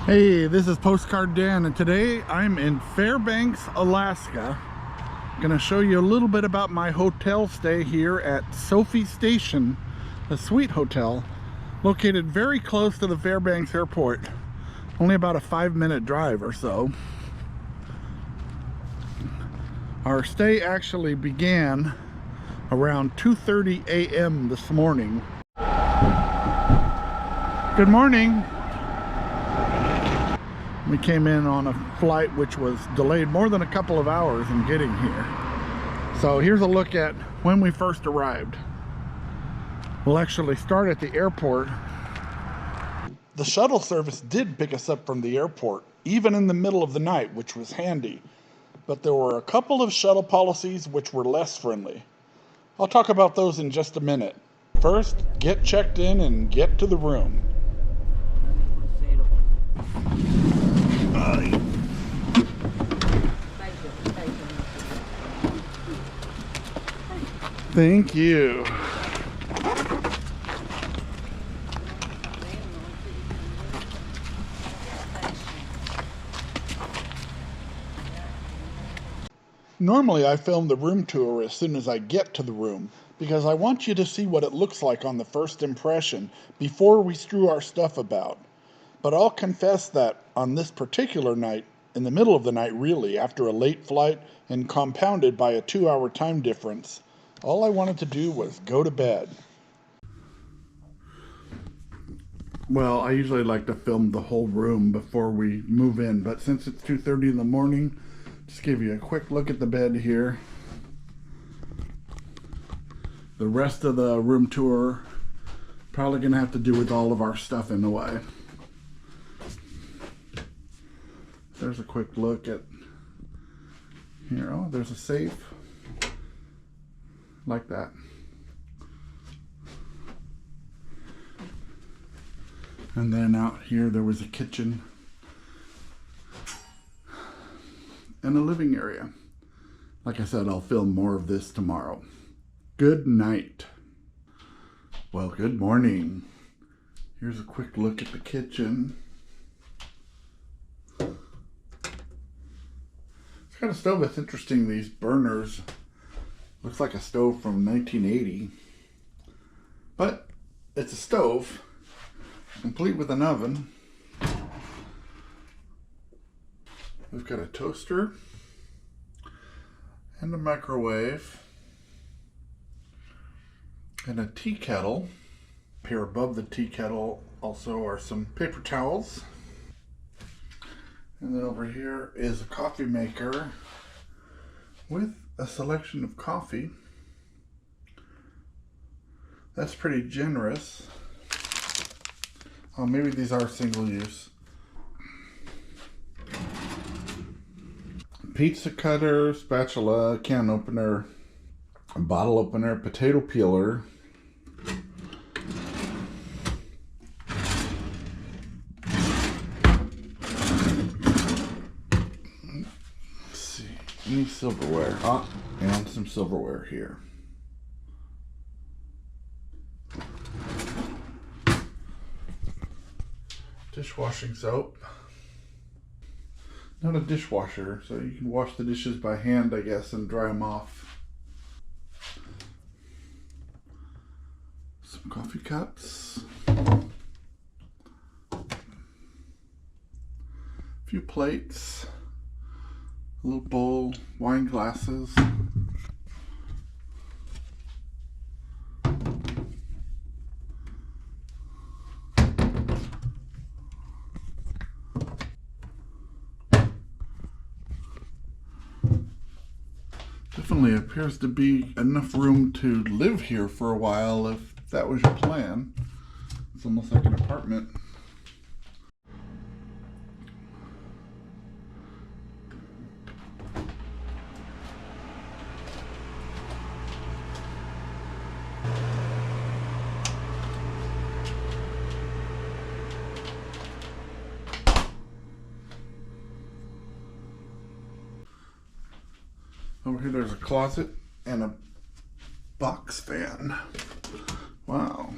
Hey, this is Postcard Dan, and today I'm in Fairbanks, Alaska. I'm gonna show you a little bit about my hotel stay here at Sophie Station Suite Hotel, located very close to the Fairbanks Airport, only about a 5-minute drive or so. Our stay actually began around 2:30 a.m. this morning. Good morning. We came in on a flight which was delayed more than a couple of hours in getting here. So here's a look at when we first arrived. We'll actually start at the airport. The shuttle service did pick us up from the airport, even in the middle of the night, which was handy. But there were a couple of shuttle policies which were less friendly. I'll talk about those in just a minute. First, get checked in and get to the room. Thank you. Normally I film the room tour as soon as I get to the room because I want you to see what it looks like on the first impression before we strew our stuff about. But I'll confess that on this particular night, in the middle of the night really, after a late flight and compounded by a 2-hour time difference, all I wanted to do was go to bed. Well, I usually like to film the whole room before we move in, but since it's 2:30 in the morning, just give you a quick look at the bed here. The rest of the room tour probably gonna have to do with all of our stuff in the way. There's a quick look at here. Oh, there's a safe like that. And then out here there was a kitchen and a living area. Like I said, I'll film more of this tomorrow. Good night. Well, good morning. Here's a quick look at the kitchen. It's got a stove that's interesting. These burners looks like a stove from 1980, but it's a stove complete with an oven. We've got a toaster and a microwave and a tea kettle. Here above the tea kettle also are some paper towels. And then over here is a coffee maker with a selection of coffee. That's pretty generous. Oh, maybe these are single use. Pizza cutter, spatula, can opener, a bottle opener, potato peeler. Any silverware, and some silverware here. Dishwashing soap. Not a dishwasher, so you can wash the dishes by hand, I guess, and dry them off. Some coffee cups. A few plates. A little bowl, wine glasses. Definitely appears to be enough room to live here for a while if that was your plan. It's almost like an apartment. Over here there's a closet and a box fan. Wow.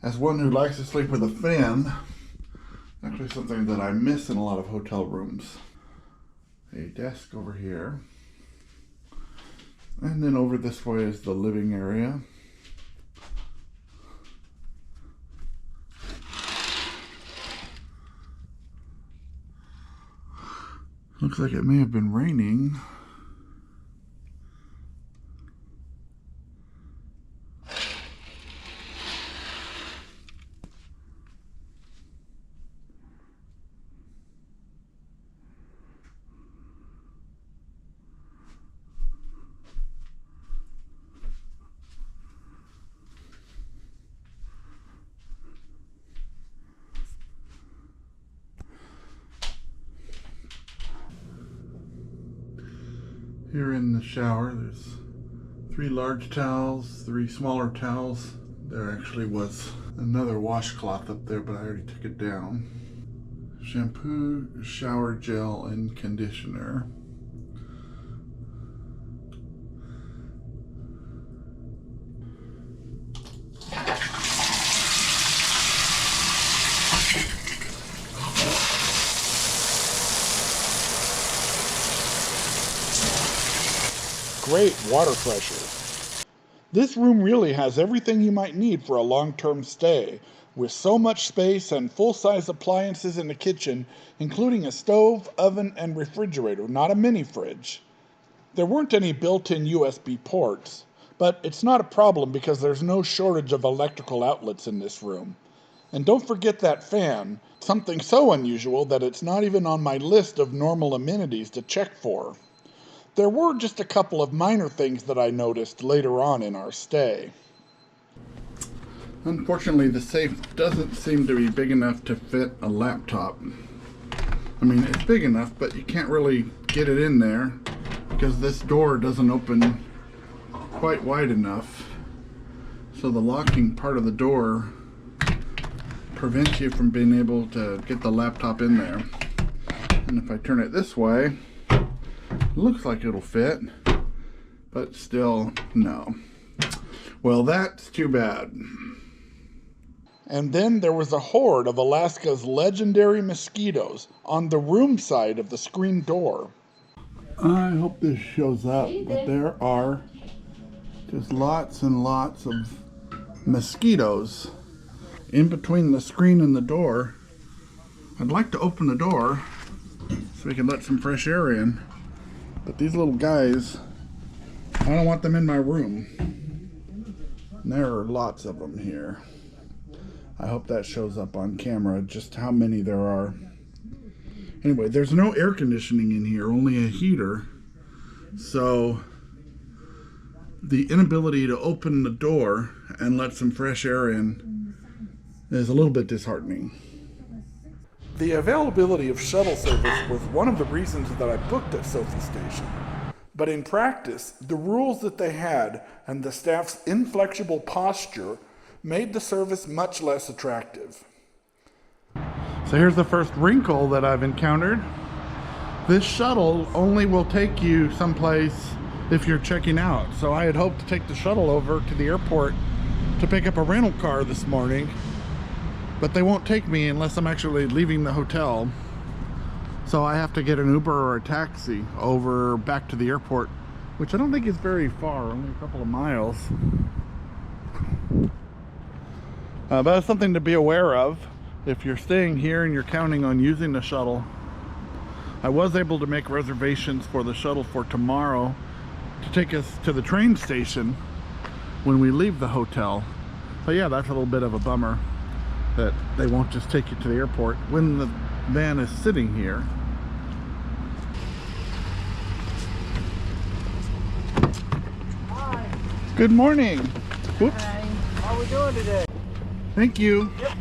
As one who likes to sleep with a fan, actually something that I miss in a lot of hotel rooms. A desk over here. And then over this way is the living area. Looks like it may have been raining. Here in the shower, there's 3 large towels, 3 smaller towels. There actually was another washcloth up there, but I already took it down. Shampoo, shower gel, and conditioner. Great water pressure. This room really has everything you might need for a long-term stay, with so much space and full-size appliances in the kitchen, including a stove, oven, and refrigerator, not a mini fridge. There weren't any built-in USB ports, but it's not a problem because there's no shortage of electrical outlets in this room. And don't forget that fan, something so unusual that it's not even on my list of normal amenities to check for. There were just a couple of minor things that I noticed later on in our stay. Unfortunately, the safe doesn't seem to be big enough to fit a laptop. I mean, it's big enough, but you can't really get it in there because this door doesn't open quite wide enough. So the locking part of the door prevents you from being able to get the laptop in there. And if I turn it this way, it looks like it'll fit, but still, no. Well, that's too bad. And then there was a horde of Alaska's legendary mosquitoes on the room side of the screen door. I hope this shows up, but there are just lots and lots of mosquitoes in between the screen and the door. I'd like to open the door so we can let some fresh air in. But these little guys, I don't want them in my room. And there are lots of them here. I hope that shows up on camera, just how many there are. Anyway, there's no air conditioning in here, only a heater. So the inability to open the door and let some fresh air in is a little bit disheartening. The availability of shuttle service was one of the reasons that I booked at Sophie Station. But in practice, the rules that they had and the staff's inflexible posture made the service much less attractive. So here's the first wrinkle that I've encountered. This shuttle only will take you someplace if you're checking out. So I had hoped to take the shuttle over to the airport to pick up a rental car this morning, but they won't take me unless I'm actually leaving the hotel. So I have to get an Uber or a taxi over back to the airport, which I don't think is very far, only a couple of miles. But it's something to be aware of if you're staying here and you're counting on using the shuttle. I was able to make reservations for the shuttle for tomorrow to take us to the train station when we leave the hotel. But yeah, that's a little bit of a bummer that they won't just take you to the airport when the van is sitting here. Hi. Good morning. Whoops. Hi. How are we doing today? Thank you. Yep.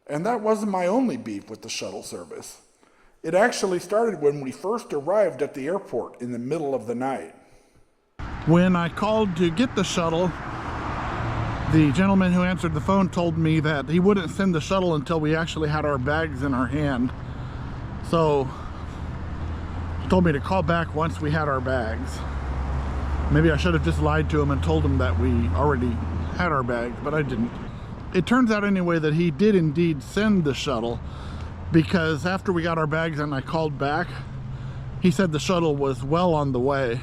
And that wasn't my only beef with the shuttle service. It actually started when we first arrived at the airport in the middle of the night. When I called to get the shuttle, the gentleman who answered the phone told me that he wouldn't send the shuttle until we actually had our bags in our hand. So he told me to call back once we had our bags. Maybe I should have just lied to him and told him that we already had our bags, but I didn't. It turns out anyway that he did indeed send the shuttle, because after we got our bags and I called back, he said the shuttle was well on the way.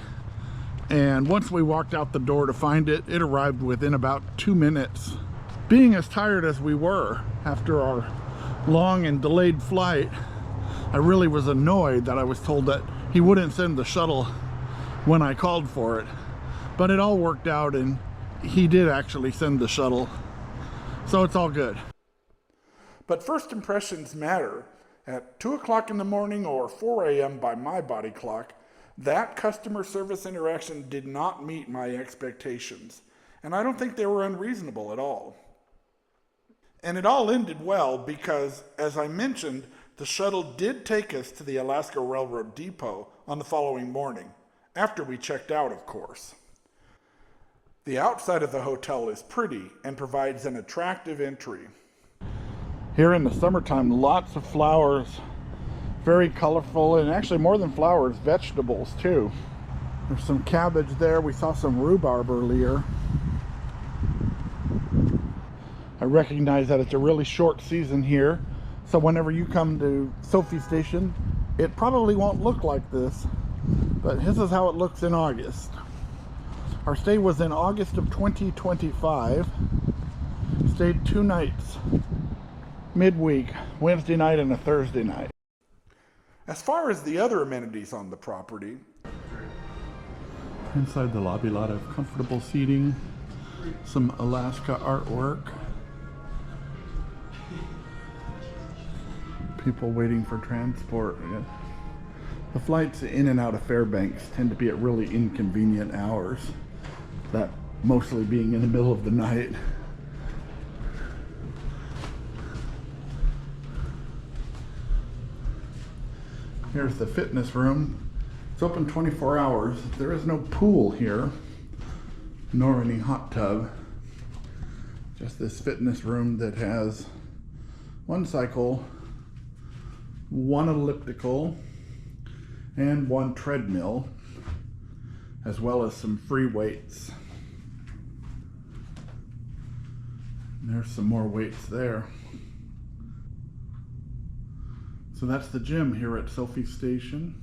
And once we walked out the door to find it, it arrived within about 2 minutes. Being as tired as we were after our long and delayed flight, I really was annoyed that I was told that he wouldn't send the shuttle when I called for it. But it all worked out and he did actually send the shuttle. So it's all good. But first impressions matter. At 2 o'clock in the morning or 4 a.m. by my body clock, that customer service interaction did not meet my expectations. And I don't think they were unreasonable at all. And it all ended well because, as I mentioned, the shuttle did take us to the Alaska Railroad Depot on the following morning, after we checked out, of course. The outside of the hotel is pretty and provides an attractive entry. Here in the summertime, lots of flowers, very colorful, and actually more than flowers, vegetables too. There's some cabbage there. We saw some rhubarb earlier. I recognize that it's a really short season here, so whenever you come to Sophie Station, it probably won't look like this, but this is how it looks in August. Our stay was in August of 2025. Stayed 2 nights, midweek, Wednesday night and a Thursday night. As far as the other amenities on the property, inside the lobby, a lot of comfortable seating, some Alaska artwork, people waiting for transport. The flights in and out of Fairbanks tend to be at really inconvenient hours, that mostly being in the middle of the night. Here's the fitness room. It's open 24 hours. There is no pool here, nor any hot tub. Just this fitness room that has 1 cycle, 1 elliptical, and 1 treadmill, as well as some free weights. There's some more weights there. So that's the gym here at Sophie Station.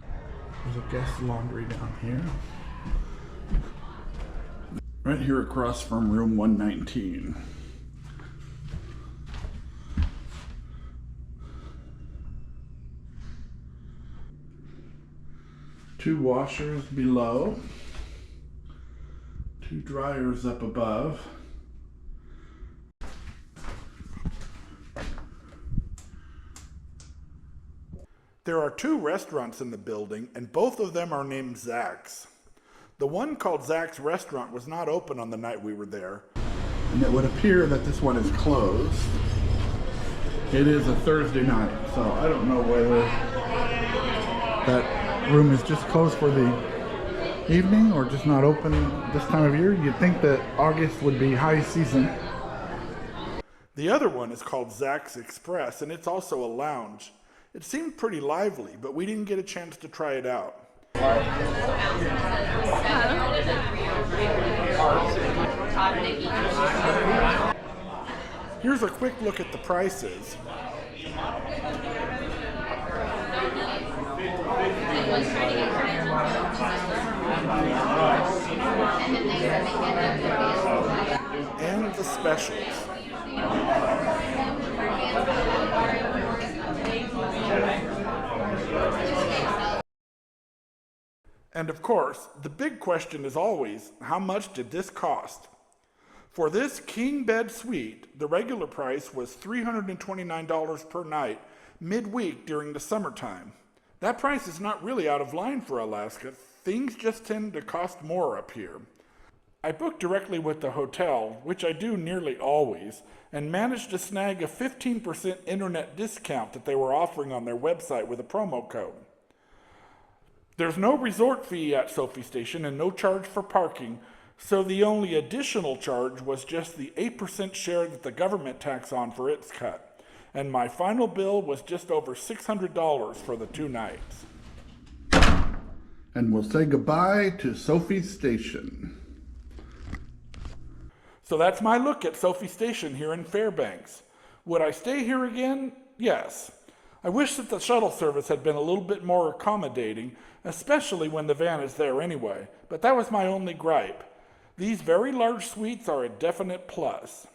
There's a guest laundry down here. Right here across from room 119. Two washers below. 2 dryers up above. there are 2 restaurants in the building, and both of them are named Zach's. The one called Zach's Restaurant was not open on the night we were there. And it would appear that this one is closed. It is a Thursday night, so I don't know whether that room is just closed for the evening or just not open this time of year. You'd think that August would be high season. The other one is called Zach's Express, and it's also a lounge. It seemed pretty lively, but we didn't get a chance to try it out. Here's a quick look at the prices. And the specials. And of course, the big question is always, how much did this cost? For this king bed suite, the regular price was $329 per night, midweek during the summertime. That price is not really out of line for Alaska. Things just tend to cost more up here. I booked directly with the hotel, which I do nearly always, and managed to snag a 15% internet discount that they were offering on their website with a promo code. There's no resort fee at Sophie Station and no charge for parking, so the only additional charge was just the 8% share that the government tax on for its cut. And my final bill was just over $600 for the 2 nights. And we'll say goodbye to Sophie Station. So that's my look at Sophie Station here in Fairbanks. Would I stay here again? Yes. I wish that the shuttle service had been a little bit more accommodating, especially when the van is there anyway, but that was my only gripe. These very large suites are a definite plus.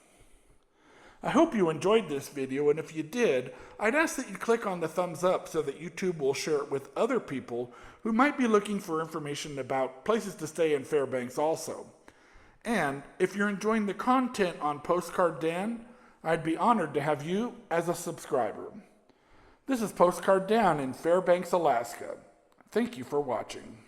I hope you enjoyed this video, and if you did, I'd ask that you click on the thumbs up so that YouTube will share it with other people who might be looking for information about places to stay in Fairbanks also. And if you're enjoying the content on Postcard Dan, I'd be honored to have you as a subscriber. This is Postcard Dan in Fairbanks, Alaska. Thank you for watching.